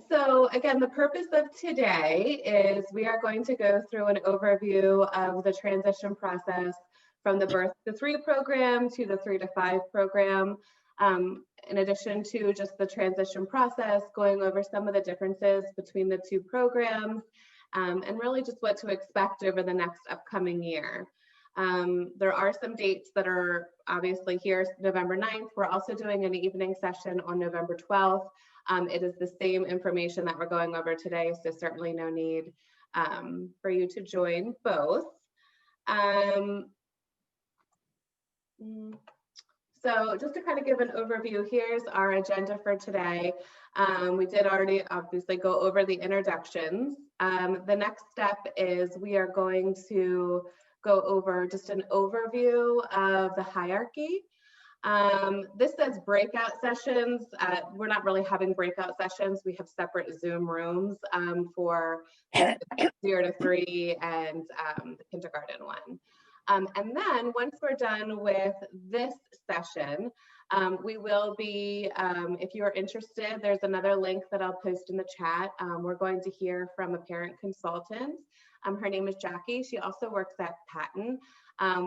So again, the purpose of today is we are going to go through an overview of the transition process from the birth to 3 program to the 3 to 5 program. In addition to just the transition process, going over some of the differences between the 2 programs, and really just what to expect over the next upcoming year. There are some dates that are obviously here, November 9th. We're also doing an evening session on November 12th. It is the same information that we're going over today, so certainly no need for you to join both. So just to kind of give an overview, here's our agenda for today. We did already obviously go over the introductions. The next step is we are going to go over just an overview of the hierarchy. This says breakout sessions. We're not really having breakout sessions. We have separate Zoom rooms for 0 to 3 and the kindergarten one. And then once we're done with this session, we will be, if you're interested, there's another link that I'll post in the chat. We're going to hear from a parent consultant. Her name is Jackie. She also works at Patten,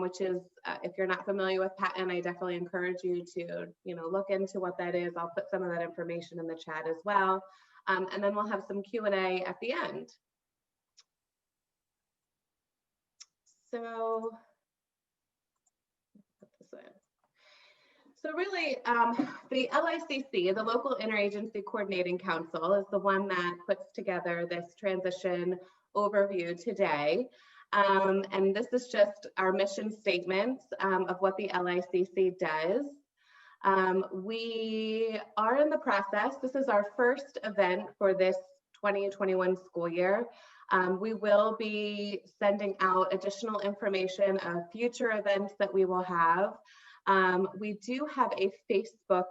which is, if you're not familiar with Patten, I definitely encourage you to, look into what that is. I'll put some of that information in the chat as well. And then we'll have some Q&A at the end. So, really, the LICC, the Local Interagency Coordinating Council, is the one that puts together this transition overview today. And this is just our mission statement of what the LICC does. We are in the process. This is our first event for this 2021 school year. We will be sending out additional information of future events that we will have. We do have a Facebook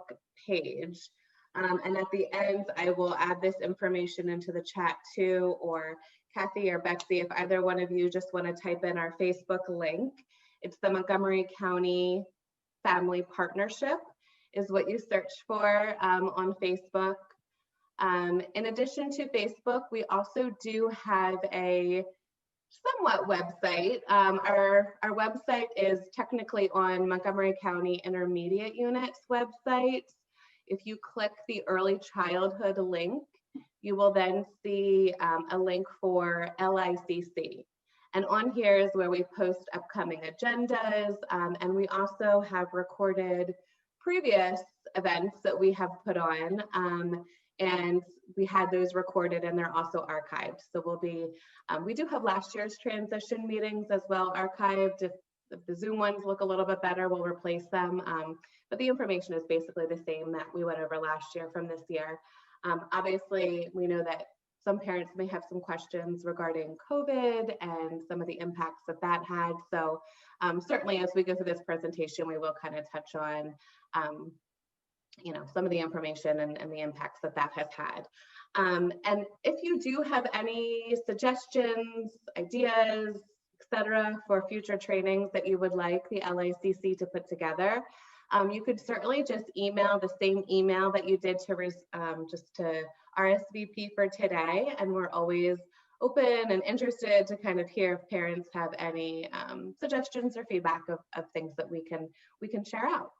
page, and at the end, I will add this information into the chat too, or Kathy or Betsy, if either one of you just want to type in our Facebook link. It's the Montgomery County Family Partnership is what you search for on Facebook. In addition to Facebook, we also do have a somewhat website. Our website is technically on Montgomery County Intermediate Unit's website. If you click the early childhood link, you will then see a link for LICC. And on here is where we post upcoming agendas, and we also have recorded previous events that we have put on. And we had those recorded and they're also archived. So we'll be, we do have last year's transition meetings as well archived. If the Zoom ones look a little bit better, we'll replace them. But the information is basically the same that we went over last year from this year. Obviously, we know that some parents may have some questions regarding COVID and some of the impacts that that had. So certainly as we go through this presentation, we will kind of touch on some of the information and the impacts that that has had. And if you do have any suggestions, ideas, etc., for future trainings that you would like the LICC to put together, you could certainly just email the same email that you did to just to RSVP for today, and we're always open and interested to kind of hear if parents have any suggestions or feedback of things that we can share out.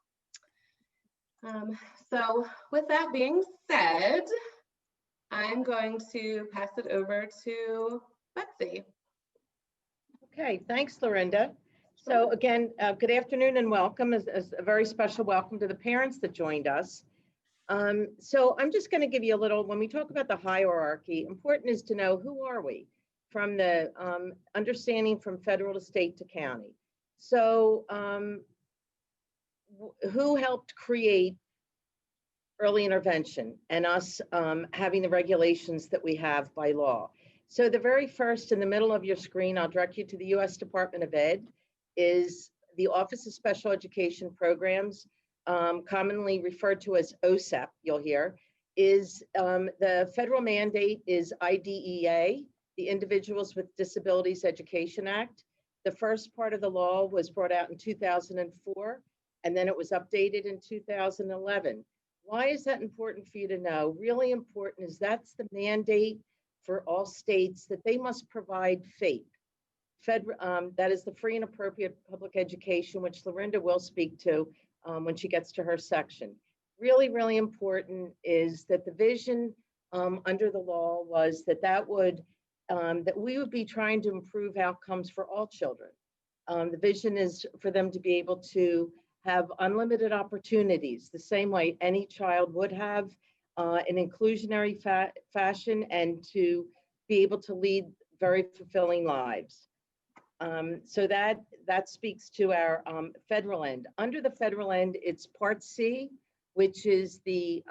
So with that being said, I'm going to pass it over to Betsy. Okay, thanks, Lorinda. So again, good afternoon and welcome, as a very special welcome to the parents that joined us. So I'm just going to give you a little, when we talk about the hierarchy, important is to know who are we from the understanding from federal to state to county. So who helped create early intervention and us having the regulations that we have by law? So the very first in the middle of your screen, I'll direct you to the U.S. Department of Ed, is the Office of Special Education Programs, commonly referred to as OSEP, you'll hear, is the federal mandate is IDEA, the Individuals with Disabilities Education Act. The first part of the law was brought out in 2004, and then it was updated in 2011. Why is that important for you to know? Really important is that's the mandate for all states that they must provide FAPE. That is the free and appropriate public education, which Lorinda will speak to when she gets to her section. Really, really important is that the vision under the law was that that we would be trying to improve outcomes for all children. The vision is for them to be able to have unlimited opportunities, the same way any child would have in inclusionary fashion, and to be able to lead very fulfilling lives. So that speaks to our federal end. Under the federal end, it's Part C, which is the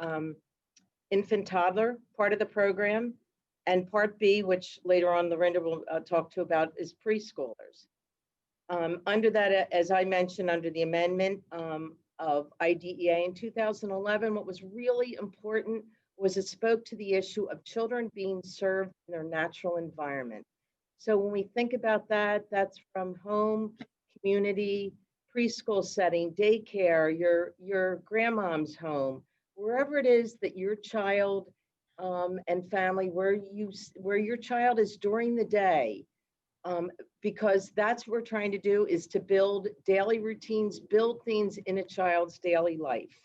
infant toddler part of the program, and Part B, which later on Lorinda will talk to about, is preschoolers. Under that, as I mentioned, under the amendment of IDEA in 2011, what was really important was it spoke to the issue of children being served in their natural environment. So when we think about that, that's from home, community, preschool setting, daycare, your grandmom's home, wherever it is that your child and family, where your child is during the day, because that's what we're trying to do, is to build daily routines, build things in a child's daily life.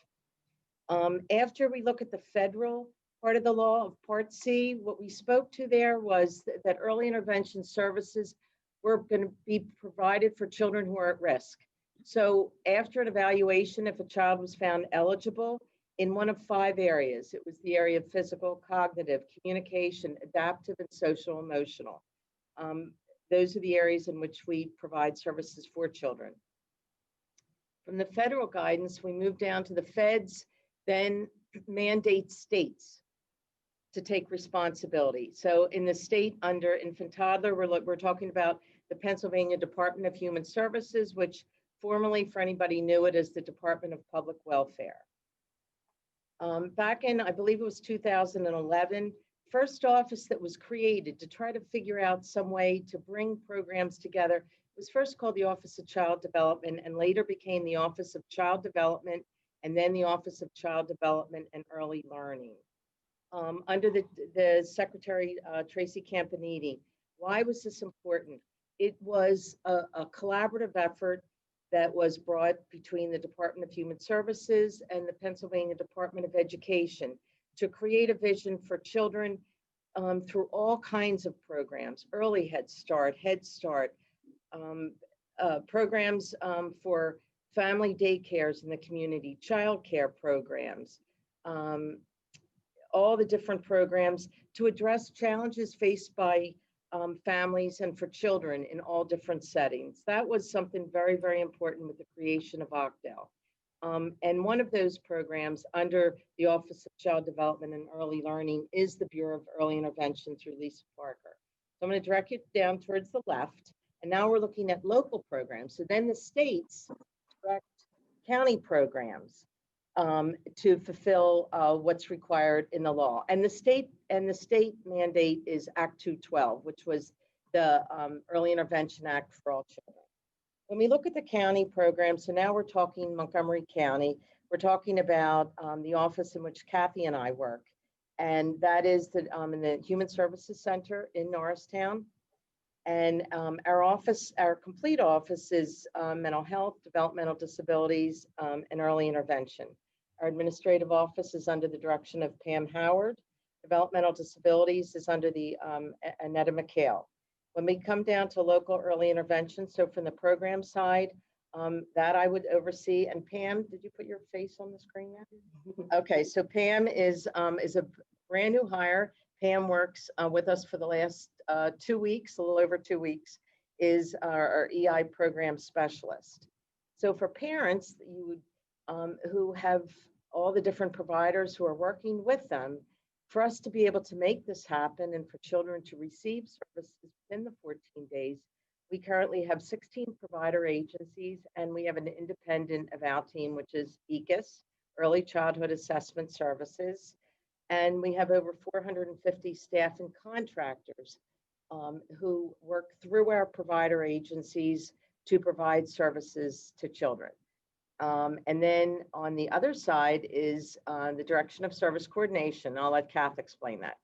After we look at the federal part of the law of Part C, what we spoke to there was that early intervention services were going to be provided for children who are at risk. So after an evaluation, if a child was found eligible in one of 5 areas, it was the area of physical, cognitive, communication, adaptive, and social emotional. Those are the areas in which we provide services for children. From the federal guidance, we move down to the feds, then mandate states to take responsibility. So in the state under infant toddler, we're talking about the Pennsylvania Department of Human Services, which formerly, for anybody knew it, is the Department of Public Welfare. Back in, I believe it was 2011, first office that was created to try to figure out some way to bring programs together was first called the Office of Child Development, and later became the Office of Child Development, and then the Office of Child Development and Early Learning. Under the Secretary, Tracy Campaniti. Why was this important? It was a collaborative effort that was brought between the Department of Human Services and the Pennsylvania Department of Education to create a vision for children through all kinds of programs: early Head Start, programs for family daycares in the community, child care programs, all the different programs to address challenges faced by families and for children in all different settings. That was something very, very important with the creation of OCDEL. And one of those programs under the Office of Child Development and Early Learning is the Bureau of Early Intervention through Lisa Parker. So I'm going to direct you down towards the left. And now we're looking at local programs. So then the states direct county programs to fulfill what's required in the law. And the state mandate is Act 212, which was the Early Intervention Act for all children. When we look at the county program, so now we're talking Montgomery County, we're talking about the office in which Kathy and I work. And that is in the Human Services Center in Norristown. And our complete office is mental health, developmental disabilities, and early intervention. Our administrative office is under the direction of Pam Howard. Developmental disabilities is under the Annetta McHale. When we come down to local early intervention, so from the program side, that I would oversee. And Pam, did you put your face on the screen yet? Okay, so Pam is a brand new hire. Pam works with us for the last 2 weeks, a little over 2 weeks, is our EI program specialist. So for parents who have all the different providers who are working with them, for us to be able to make this happen and for children to receive services within the 14 days, we currently have 16 provider agencies, and we have an independent eval team, which is ECAS, Early Childhood Assessment Services. And we have over 450 staff and contractors who work through our provider agencies to provide services to children. And then on the other side is the Direction of Service Coordination. I'll let Kath explain that.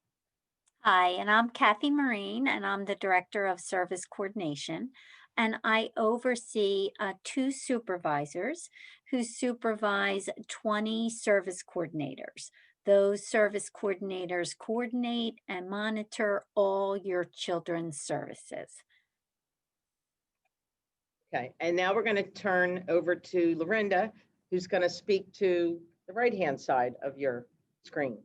Hi, and I'm Kathy Marine, and I'm the Director of Service Coordination. And I oversee two supervisors who supervise 20 service coordinators. Those service coordinators coordinate and monitor all your children's services. Okay, and now we're going to turn over to Lorinda, who's going to speak to the right-hand side of your screen.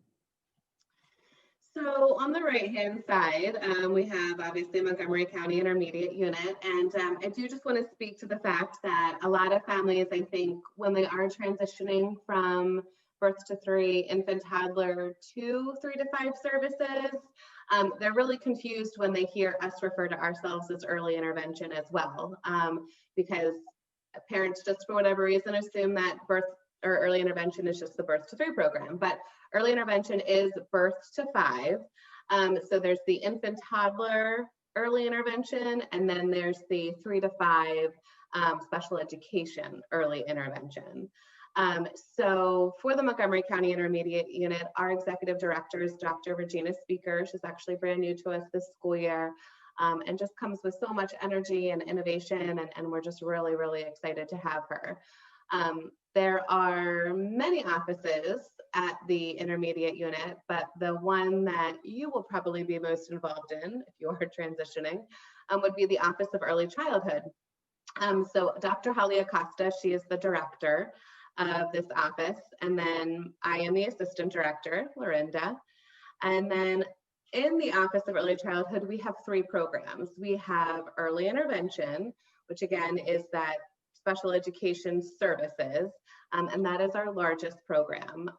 So on the right-hand side, we have obviously Montgomery County Intermediate Unit. And I do just want to speak to the fact that a lot of families, I think, when they are transitioning from birth to 3, infant, toddler to 3 to 5 services, they're really confused when they hear us refer to ourselves as early intervention as well, because parents just for whatever reason assume that birth or early intervention is just the birth to 3 program, but early intervention is birth to 5. So there's the infant toddler early intervention, and then there's the 3 to 5 special education early intervention. So for the Montgomery County Intermediate Unit, our executive director is Dr. Regina Speaker. She's actually brand new to us this school year, and just comes with so much energy and innovation, and we're just really, really excited to have her. There are many offices at the intermediate unit, but the one that you will probably be most involved in if you are transitioning would be the Office of Early Childhood. So Dr. Holly Acosta, she is the director of this office, and then I am the assistant director, Lorinda. And then in the Office of Early Childhood, we have 3 programs. We have early intervention, which again is that special education services, and that is our largest program.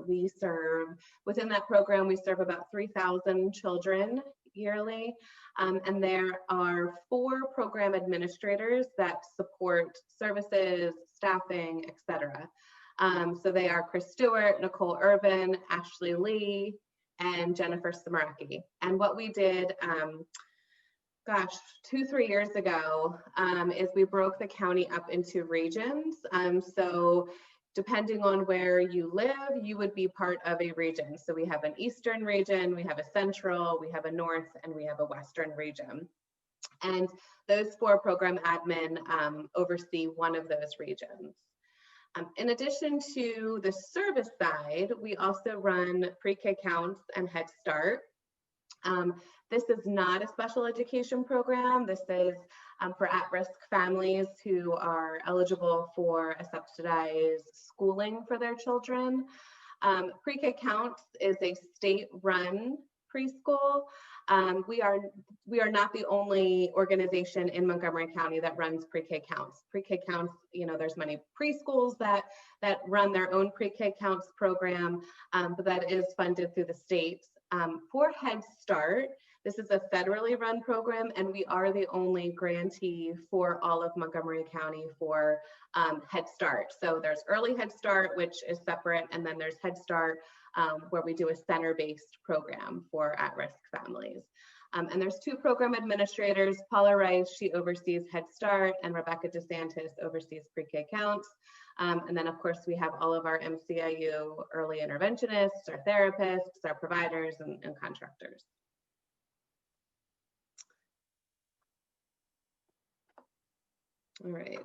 We serve, within that program, we serve about 3,000 children yearly, and there are 4 program administrators that support services, staffing, etc. So they are Chris Stewart, Nicole Irvin, Ashley Lee, and Jennifer Samaraki. And what we did, 2-3 years ago, is we broke the county up into regions. So depending on where you live, you would be part of a region. So we have an eastern region, we have a central, we have a north, and we have a western region. And those 4 program admin oversee one of those regions. In addition to the service side, we also run pre-K counts and Head Start. This is not a special education program. This is for at-risk families who are eligible for a subsidized schooling for their children. Pre-K Counts is a state-run preschool. We are not the only organization in Montgomery County that runs pre-K counts. Pre-K counts, you know, there's many preschools that run their own pre-K counts program, but that is funded through the state. For Head Start, this is a federally run program, and we are the only grantee for all of Montgomery County for Head Start. So there's Early Head Start, which is separate, and then there's Head Start, where we do a center-based program for at-risk families. And there's 2 program administrators, Paula Rice, she oversees Head Start, and Rebecca DeSantis oversees pre-K counts. And then of course we have all of our MCIU early interventionists, our therapists, our providers, and contractors. All right.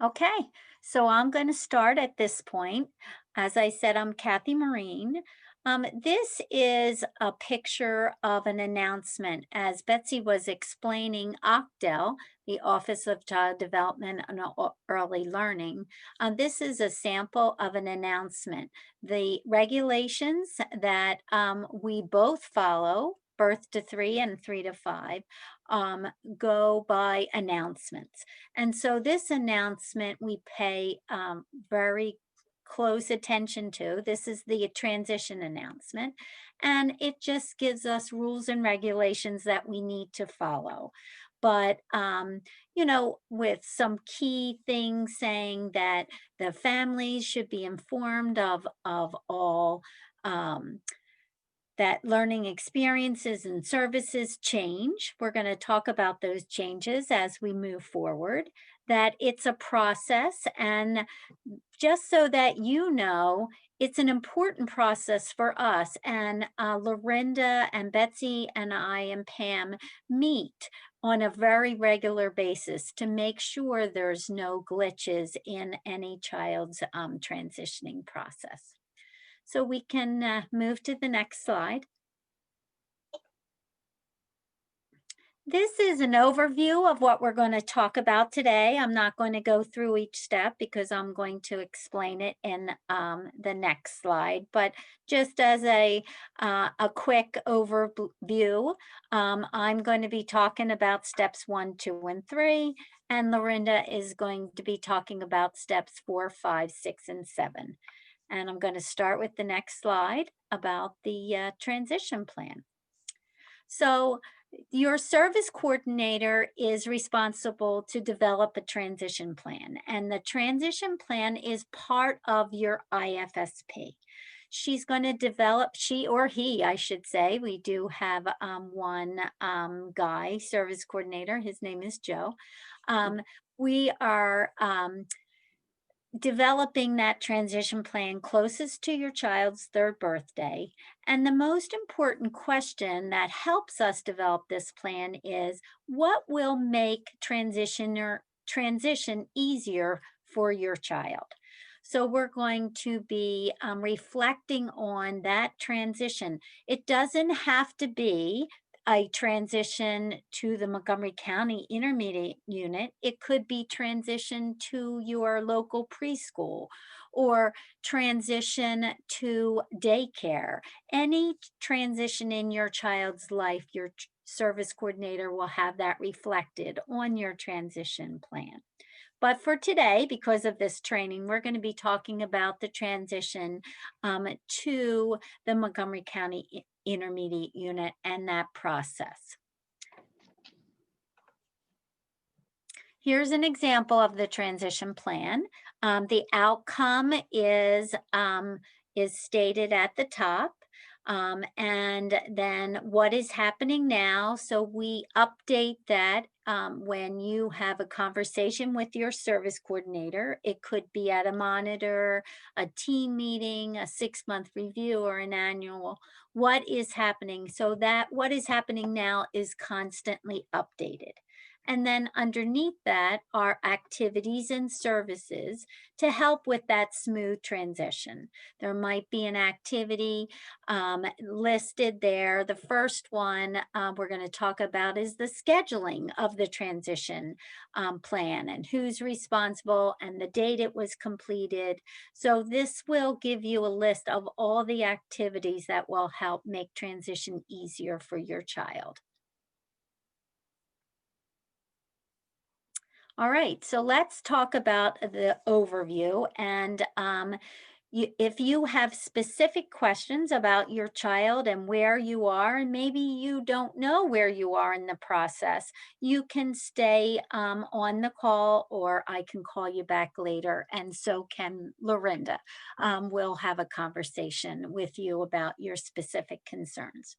Okay, so I'm going to start at this point. As I said, I'm Kathy Marine. This is a picture of an announcement. As Betsy was explaining, OCDEL, the Office of Child Development and Early Learning, this is a sample of an announcement. The regulations that we both follow, birth to 3 and 3 to 5, go by announcements. And so this announcement we pay very close attention to. This is the transition announcement, and it just gives us rules and regulations that we need to follow. But, you know, with some key things saying that the families should be informed of all that learning experiences and services change. We're going to talk about those changes as we move forward, that it's a process. And just so that you know, it's an important process for us. And Lorinda and Betsy and I and Pam meet on a very regular basis to make sure there's no glitches in any child's transitioning process. So we can move to the next slide. This is an overview of what we're going to talk about today. I'm not going to go through each step because I'm going to explain it in the next slide. But just as a quick overview, I'm going to be talking about steps 1, 2, and 3, and Lorinda is going to be talking about steps 4, 5, 6, and 7. And I'm going to start with the next slide about the transition plan. So your service coordinator is responsible to develop a transition plan, and the transition plan is part of your IFSP. She's going to develop, she or he, I should say, we do have one guy, service coordinator, his name is Joe. We are developing that transition plan closest to your child's 3rd birthday. And the most important question that helps us develop this plan is, what will make transition easier for your child? So we're going to be reflecting on that transition. It doesn't have to be a transition to the Montgomery County Intermediate Unit. It could be transition to your local preschool or transition to daycare. Any transition in your child's life, your service coordinator will have that reflected on your transition plan. But for today, because of this training, we're going to be talking about the transition to the Montgomery County Intermediate Unit and that process. Here's an example of the transition plan. The outcome is stated at the top. And then what is happening now. So we update that when you have a conversation with your service coordinator. It could be at a monitor, a team meeting, a 6-month review, or an annual. What is happening? So that what is happening now is constantly updated. And then underneath that are activities and services to help with that smooth transition. There might be an activity listed there. The first one we're going to talk about is the scheduling of the transition plan and who's responsible and the date it was completed. So this will give you a list of all the activities that will help make transition easier for your child. All right, so let's talk about the overview. And if you have specific questions about your child and where you are, and maybe you don't know where you are in the process, you can stay on the call, or I can call you back later, and so can Lorinda. We'll have a conversation with you about your specific concerns.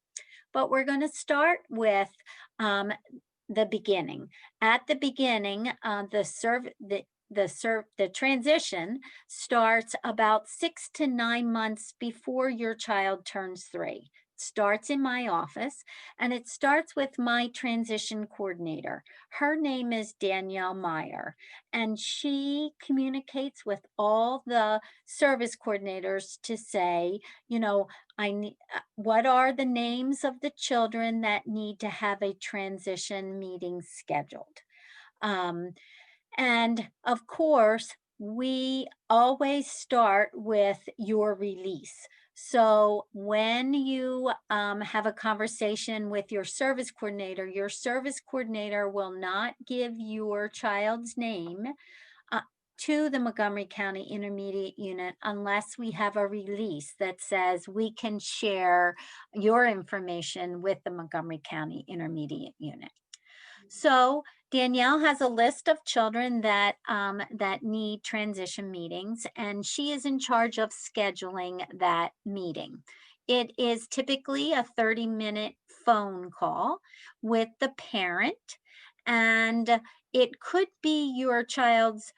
But we're going to start with the beginning. At the beginning, the transition starts about 6 to 9 months before your child turns 3. It starts in my office, and it starts with my transition coordinator. Her name is Danielle Meyer, and she communicates with all the service coordinators to say, you know, what are the names of the children that need to have a transition meeting scheduled? And of course, we always start with your release. So when you have a conversation with your service coordinator will not give your child's name to the Montgomery County Intermediate Unit unless we have a release that says we can share your information with the Montgomery County Intermediate Unit. So Danielle has a list of children that need transition meetings, and she is in charge of scheduling that meeting. It is typically a 30-minute phone call with the parent, and it could be your child's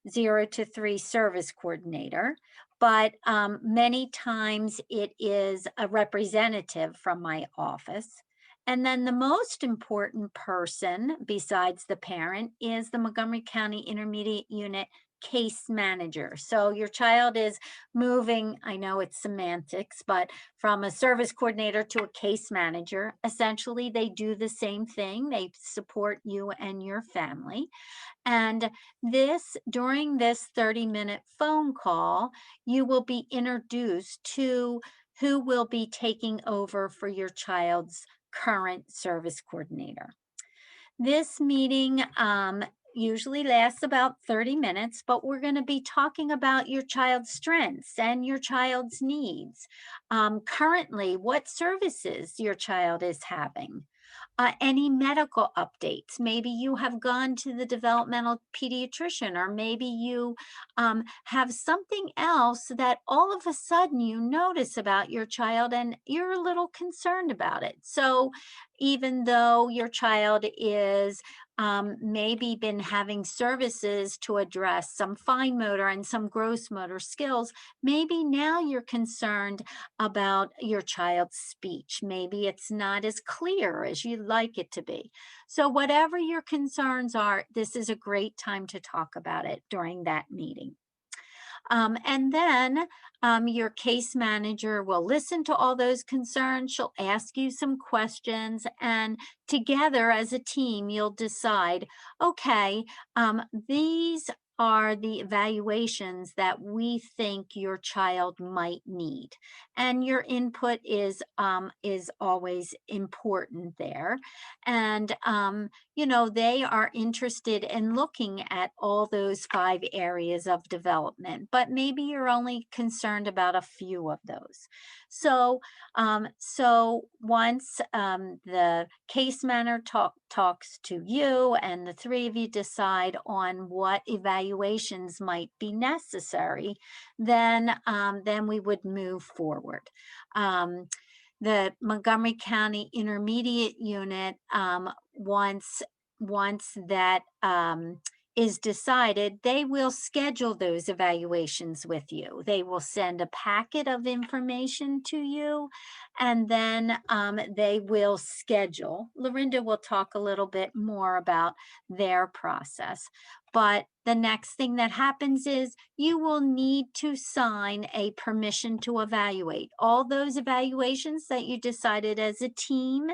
0 to 3 service coordinator, but many times it is a representative from my office. And then the most important person besides the parent is the Montgomery County Intermediate Unit case manager. So your child is moving, I know it's semantics, but from a service coordinator to a case manager. Essentially, they do the same thing. They support you and your family. And during this 30-minute phone call, you will be introduced to who will be taking over for your child's current service coordinator. This meeting usually lasts about 30 minutes, but we're going to be talking about your child's strengths and your child's needs. Currently, what services your child is having. Any medical updates. Maybe you have gone to the developmental pediatrician, or maybe you have something else that all of a sudden you notice about your child and you're a little concerned about it. So even though your child is maybe been having services to address some fine motor and some gross motor skills, maybe now you're concerned about your child's speech. Maybe it's not as clear as you'd like it to be. So whatever your concerns are, this is a great time to talk about it during that meeting. And then your case manager will listen to all those concerns. She'll ask you some questions, and together as a team, you'll decide, okay, these are the evaluations that we think your child might need. And your input is always important there. And, you know, they are interested in looking at all those 5 areas of development, but maybe you're only concerned about a few of those. So, once the case manager talks to you and the 3 of you decide on what evaluations might be necessary, then we would move forward. The Montgomery County Intermediate Unit, once that is decided, they will schedule those evaluations with you. They will send a packet of information to you, and then they will schedule. Lorinda will talk a little bit more about their process. But the next thing that happens is you will need to sign a permission to evaluate. All those evaluations that you decided as a team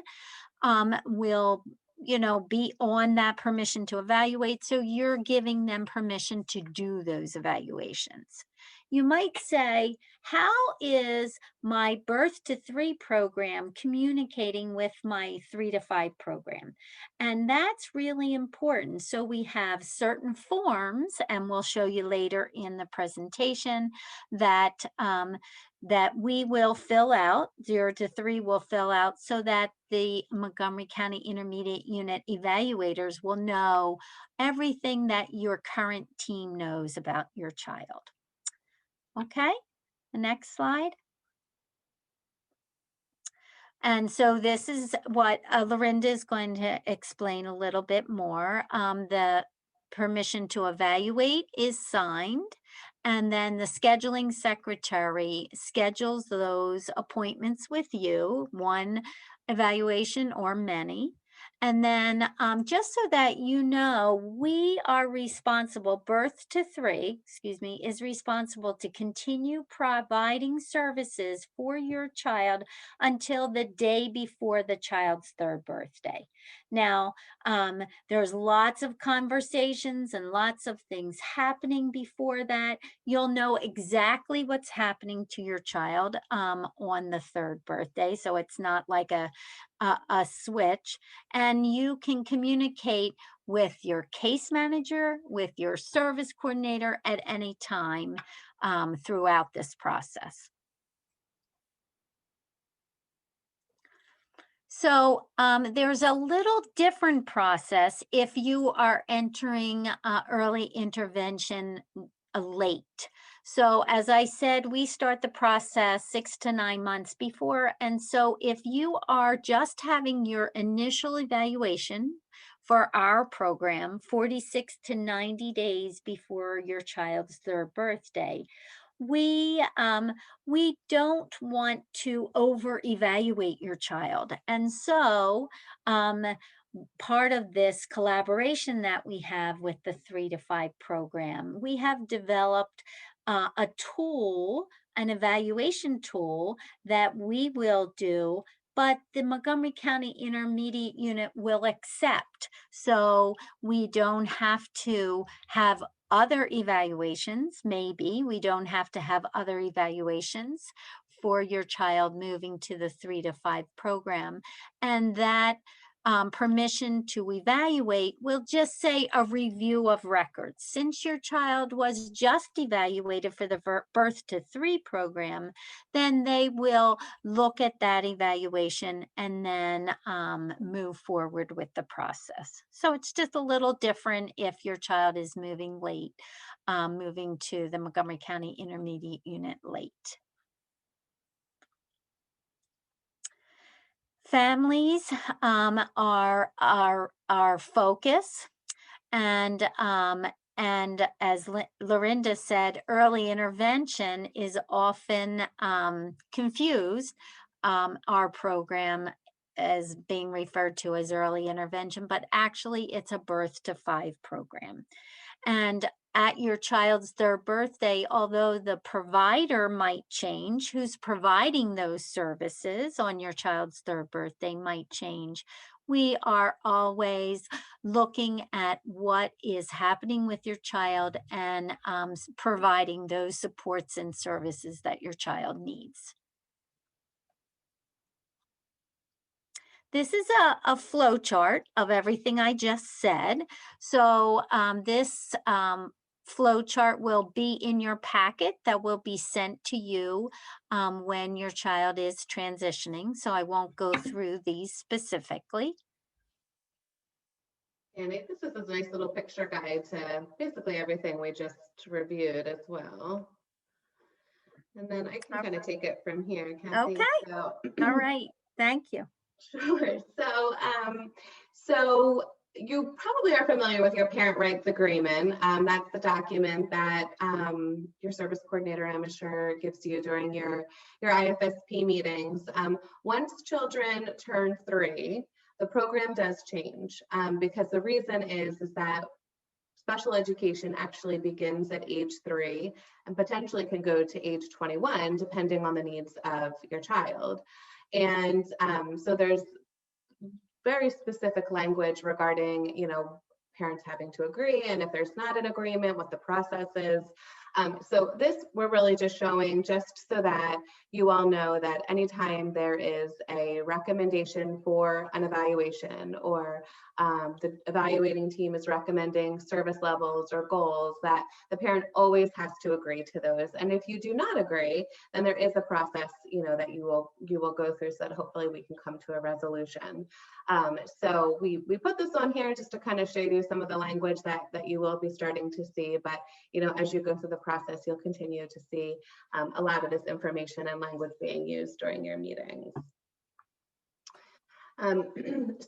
will, you know, be on that permission to evaluate. So you're giving them permission to do those evaluations. You might say, how is my Birth to 3 program communicating with my 3 to 5 program? And that's really important. So we have certain forms, and we'll show you later in the presentation, that we will fill out, 0 to 3 will fill out, so that the Montgomery County Intermediate Unit evaluators will know everything that your current team knows about your child. Okay, the next slide. And so this is what Lorinda is going to explain a little bit more. The permission to evaluate is signed, and then the scheduling secretary schedules those appointments with you, one evaluation or many. And then just so that you know, we are responsible, Birth to 3, is responsible to continue providing services for your child until the day before the child's 3rd birthday. Now, there's lots of conversations and lots of things happening before that. You'll know exactly what's happening to your child on the 3rd birthday. So it's not like a switch, and you can communicate with your case manager, with your service coordinator at any time throughout this process. So there's a little different process if you are entering early intervention late. So as I said, we start the process 6 to 9 months before. And so if you are just having your initial evaluation for our program 46 to 90 days before your child's third birthday, we don't want to over evaluate your child. And so part of this collaboration that we have with the 3 to 5 program, we have developed a tool, an evaluation tool that we will do, but the Montgomery County Intermediate Unit will accept. So we don't have to have other evaluations. Maybe we don't have to have other evaluations for your child moving to the 3 to 5 program. And that permission to evaluate will just say a review of records. Since your child was just evaluated for the birth to 3 program, then they will look at that evaluation and then move forward with the process. So it's just a little different if your child is moving late, moving to the Montgomery County Intermediate Unit late. Families are our focus, and as Lorinda said, early intervention is often confused. Our program is being referred to as early intervention, but actually it's a birth to 5 program. And at your child's third birthday, although the provider might change, who's providing those services on your child's third birthday might change, we are always looking at what is happening with your child and providing those supports and services that your child needs. This is a flow chart of everything I just said. So this flow chart will be in your packet that will be sent to you when your child is transitioning. So I won't go through these specifically. And this is a nice little picture guide to basically everything we just reviewed as well. And then I can kind of take it from here, Kathy. Okay. So, all right. Thank you. Sure. So you probably are familiar with your parent rights agreement. That's the document that your service coordinator, I'm sure, gives you during your IFSP meetings. Once children turn 3, the program does change because the reason is that special education actually begins at age 3 and potentially can go to age 21, depending on the needs of your child. And so there's very specific language regarding, parents having to agree, and if there's not an agreement, what the process is. So this we're really just showing just so that you all know that anytime there is a recommendation for an evaluation or the evaluating team is recommending service levels or goals, that the parent always has to agree to those. And if you do not agree, then there is a process, that you will go through so that hopefully we can come to a resolution. So we put this on here just to kind of show you some of the language that you will be starting to see. But, as you go through the process, you'll continue to see a lot of this information and language being used during your meetings.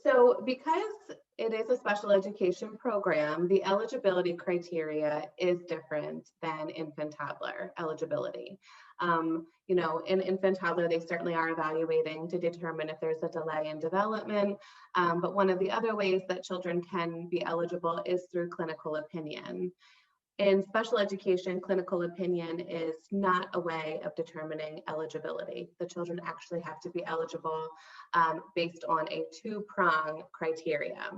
So because it is a special education program, the eligibility criteria is different than infant toddler eligibility. In infant toddler, they certainly are evaluating to determine if there's a delay in development. But one of the other ways that children can be eligible is through clinical opinion. In special education, clinical opinion is not a way of determining eligibility. The children actually have to be eligible based on a 2-prong criteria.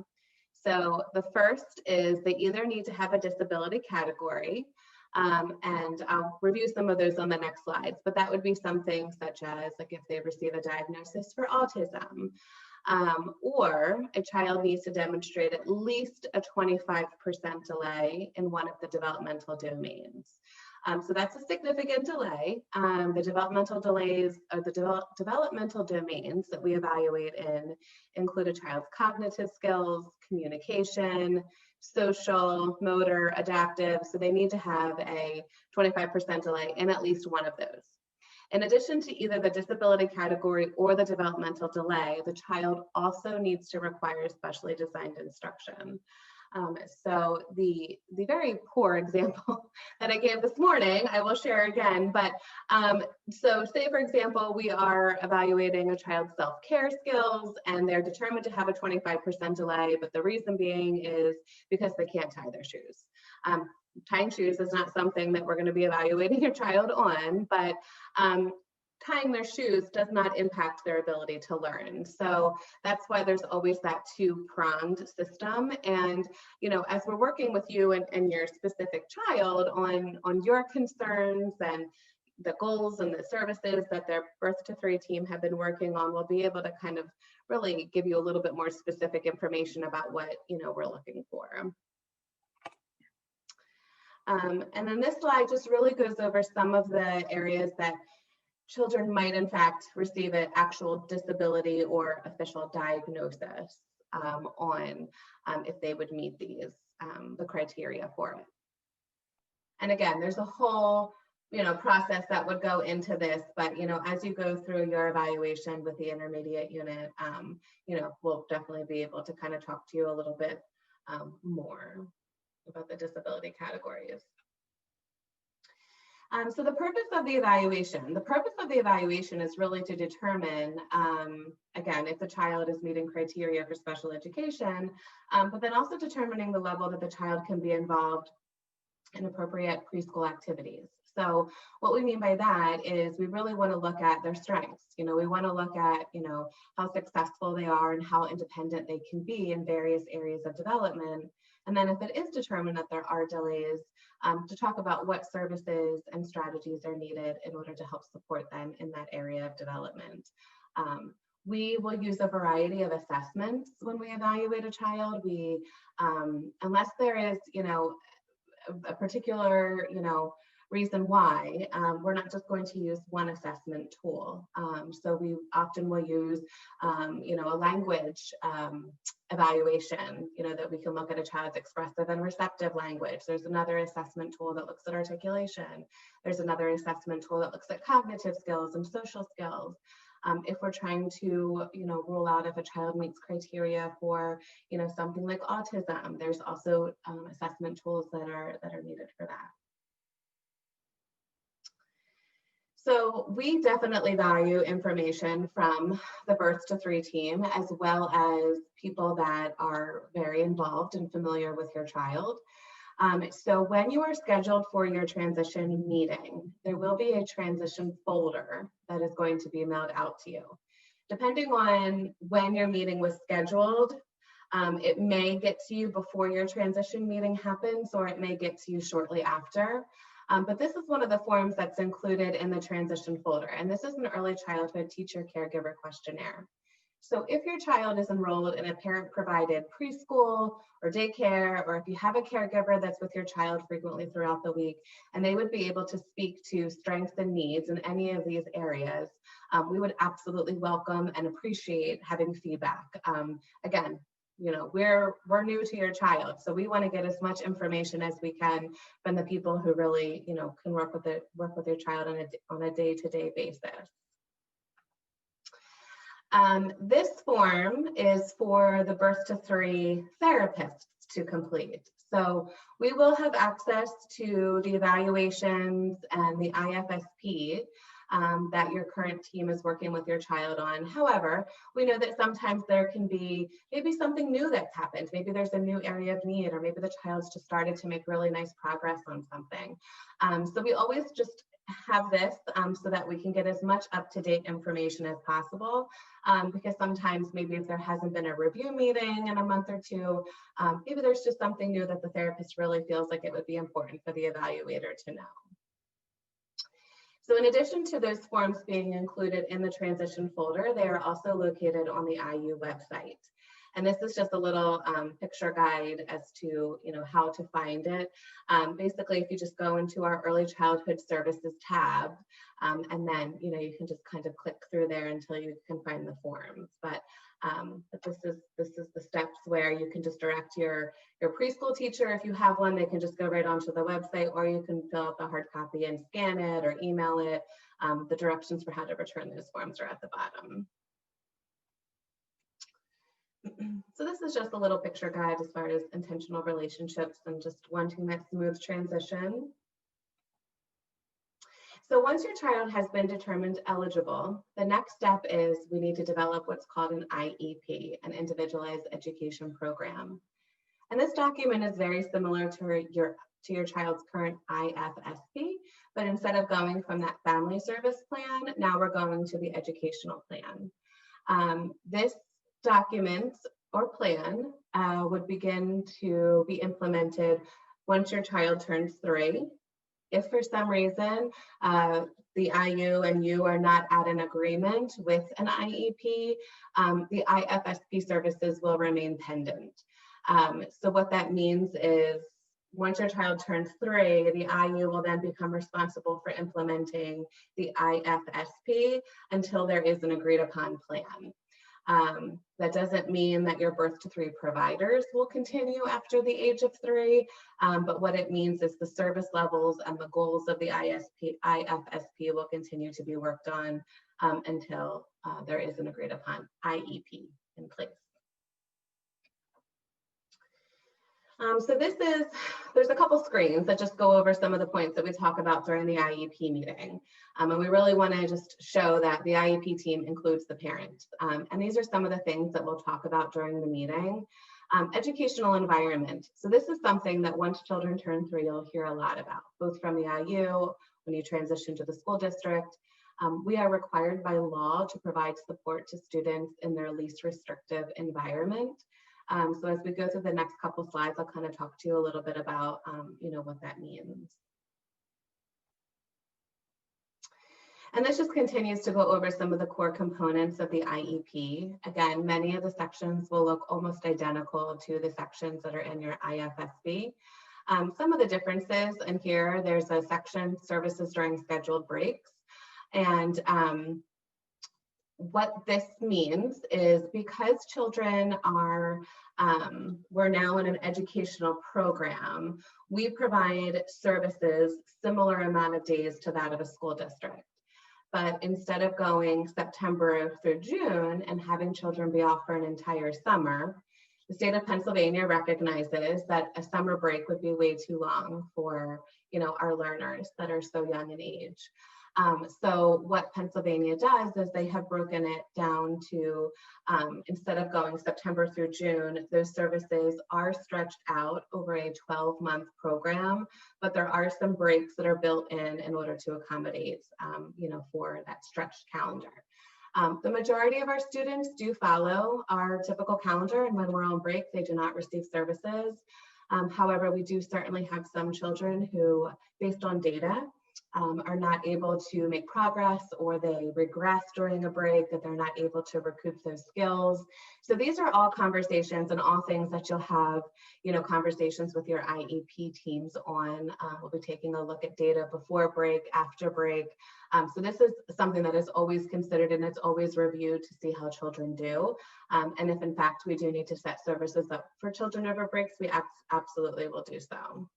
So the first is they either need to have a disability category, and I'll review some of those on the next slides, but that would be something such as like if they receive a diagnosis for autism, or a child needs to demonstrate at least a 25% delay in one of the developmental domains. So that's a significant delay. The developmental delays or the developmental domains that we evaluate in include a child's cognitive skills, communication, social, motor, adaptive. So they need to have a 25% delay in at least one of those. In addition to either the disability category or the developmental delay, the child also needs to require specially designed instruction. So the very poor example that I gave this morning, I will share again, but so say for example, we are evaluating a child's self-care skills and they're determined to have a 25% delay, but the reason being is because they can't tie their shoes. Tying shoes is not something that we're going to be evaluating your child on, but tying their shoes does not impact their ability to learn. So that's why there's always that two-pronged system. And, you know, as we're working with you and your specific child on your concerns and the goals and the services that their Birth to 3 team have been working on, we'll be able to kind of really give you a little bit more specific information about what, you know, we're looking for. And then this slide just really goes over some of the areas that children might in fact receive an actual disability or official diagnosis on if they would meet these, the criteria for it. And again, there's a whole, you know, process that would go into this, but, you know, as you go through your evaluation with the intermediate unit, you know, we'll definitely be able to kind of talk to you a little bit more about the disability categories. So the purpose of the evaluation is really to determine, again, if the child is meeting criteria for special education, but then also determining the level that the child can be involved in appropriate preschool activities. So what we mean by that is we really want to look at their strengths. You know, we want to look at, you know, how successful they are and how independent they can be in various areas of development. And then if it is determined that there are delays, to talk about what services and strategies are needed in order to help support them in that area of development. We will use a variety of assessments when we evaluate a child. We, unless there is, you know, a particular, you know, reason why, we're not just going to use one assessment tool. So we often will use, you know, a language evaluation, you know, that we can look at a child's expressive and receptive language. There's another assessment tool that looks at articulation. There's another assessment tool that looks at cognitive skills and social skills. If we're trying to, you know, rule out if a child meets criteria for, you know, something like autism, there's also assessment tools that are needed for that. So we definitely value information from the Birth to 3 team, as well as people that are very involved and familiar with your child. So when you are scheduled for your transition meeting, there will be a transition folder that is going to be mailed out to you. Depending on when your meeting was scheduled, it may get to you before your transition meeting happens, or it may get to you shortly after. But this is one of the forms that's included in the transition folder, and this is an early childhood teacher caregiver questionnaire. So if your child is enrolled in a parent-provided preschool or daycare, or if you have a caregiver that's with your child frequently throughout the week, and they would be able to speak to strengths and needs in any of these areas, we would absolutely welcome and appreciate having feedback. Again, you know, we're new to your child, so we want to get as much information as we can from the people who really, you know, can work with your child on a day-to-day basis. This form is for the Birth to 3 therapists to complete. So we will have access to the evaluations and the IFSP that your current team is working with your child on. However, we know that sometimes there can be maybe something new that's happened. Maybe there's a new area of need, or maybe the child's just started to make really nice progress on something. So we always just have this so that we can get as much up-to-date information as possible, because sometimes maybe if there hasn't been a review meeting in a month or two, maybe there's just something new that the therapist really feels like it would be important for the evaluator to know. So in addition to those forms being included in the transition folder, they are also located on the IU website. And this is just a little picture guide as to, how to find it. Basically, if you just go into our Early Childhood Services tab, and then, you can just kind of click through there until you can find the forms. But this is the steps where you can just direct your preschool teacher. If you have one, they can just go right onto the website, or you can fill out the hard copy and scan it or email it. The directions for how to return those forms are at the bottom. So this is just a little picture guide as far as intentional relationships and just wanting that smooth transition. So once your child has been determined eligible, the next step is we need to develop what's called an IEP, an Individualized Education Program. And this document is very similar to your child's current IFSP, but instead of going from that family service plan, now we're going to the educational plan. This document or plan would begin to be implemented once your child turns 3. If for some reason the IU and you are not at an agreement with an IEP, the IFSP services will remain pendent. So what that means is once your child turns 3, the IU will then become responsible for implementing the IFSP until there is an agreed upon plan. That doesn't mean that your birth to 3 providers will continue after the age of 3, but what it means is the service levels and the goals of the IFSP will continue to be worked on until there is an agreed upon IEP in place. So there's a couple screens that just go over some of the points that we talk about during the IEP meeting. And we really want to just show that the IEP team includes the parent. And these are some of the things that we'll talk about during the meeting. Educational environment. So this is something that once children turn 3, you'll hear a lot about, both from the IU, when you transition to the school district. We are required by law to provide support to students in their least restrictive environment. So as we go through the next couple slides, I'll kind of talk to you a little bit about, what that means. And this just continues to go over some of the core components of the IEP. Again, many of the sections will look almost identical to the sections that are in your IFSP. Some of the differences in here, there's a section, services during scheduled breaks. And what this means is because children are, we're now in an educational program, we provide services similar amount of days to that of a school district. But instead of going September through June and having children be off for an entire summer, the state of Pennsylvania recognizes that a summer break would be way too long for, our learners that are so young in age. So what Pennsylvania does is they have broken it down to, instead of going September through June, those services are stretched out over a 12-month program, but there are some breaks that are built in order to accommodate, for that stretched calendar. The majority of our students do follow our typical calendar, and when we're on break, they do not receive services. However, we do certainly have some children who, based on data, are not able to make progress, or they regress during a break, that they're not able to recoup those skills. So these are all conversations and all things that you'll have, conversations with your IEP teams on. We'll be taking a look at data before break, after break. So this is something that is always considered, and it's always reviewed to see how children do. And if in fact we do need to set services up for children over breaks, we absolutely will do so.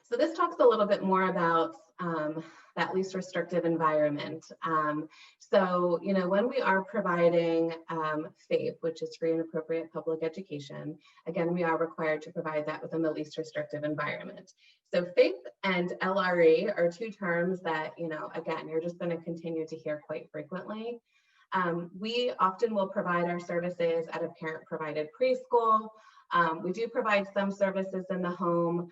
So this talks a little bit more about that least restrictive environment. So, when we are providing FAPE, which is free and appropriate public education, again, we are required to provide that within the least restrictive environment. So FAPE and LRE are two terms that, again, you're just going to continue to hear quite frequently. We often will provide our services at a parent-provided preschool. We do provide some services in the home.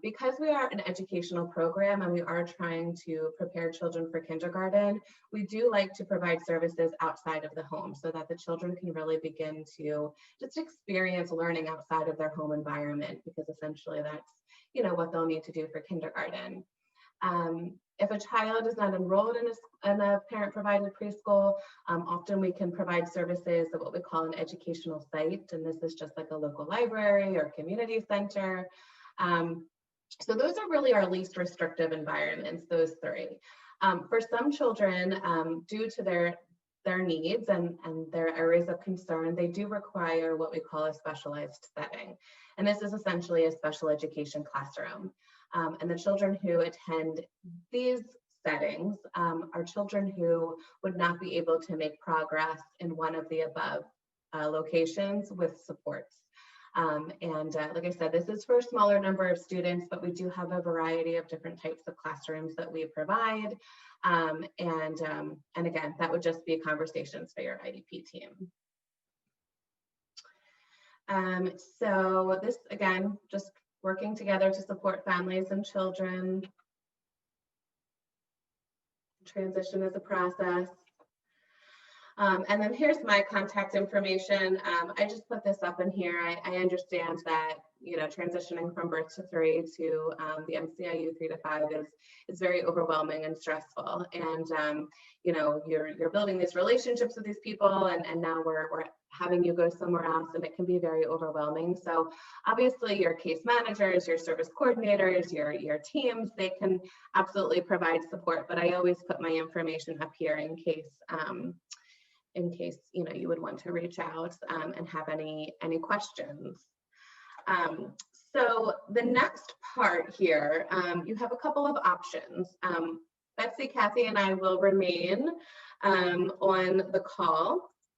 Because we are an educational program and we are trying to prepare children for kindergarten, we do like to provide services outside of the home so that the children can really begin to just experience learning outside of their home environment, because essentially that's, what they'll need to do for kindergarten. If a child is not enrolled in a parent-provided preschool, often we can provide services at what we call an educational site, and this is just like a local library or community center. So those are really our least restrictive environments, those three. For some children, due to their needs and their areas of concern, they do require what we call a specialized setting. And this is essentially a special education classroom. And the children who attend these settings are children who would not be able to make progress in one of the above locations with supports. Like I said, this is for a smaller number of students, but we do have a variety of different types of classrooms that we provide. And again, that would just be conversations for your IEP team. So this, again, just working together to support families and children. Transition is a process. And then here's my contact information. I just put this up in here. I understand that, you know, transitioning from birth to 3 to the MCIU 3 to 5 is very overwhelming and stressful. And, you know, you're building these relationships with these people, and now we're having you go somewhere else, and it can be very overwhelming. So obviously your case managers, your service coordinators, your teams, they can absolutely provide support, but I always put my information up here in case you know you would want to reach out and have any questions. So the next part here, you have a couple of options. Betsy, Kathy, and I will remain on the call.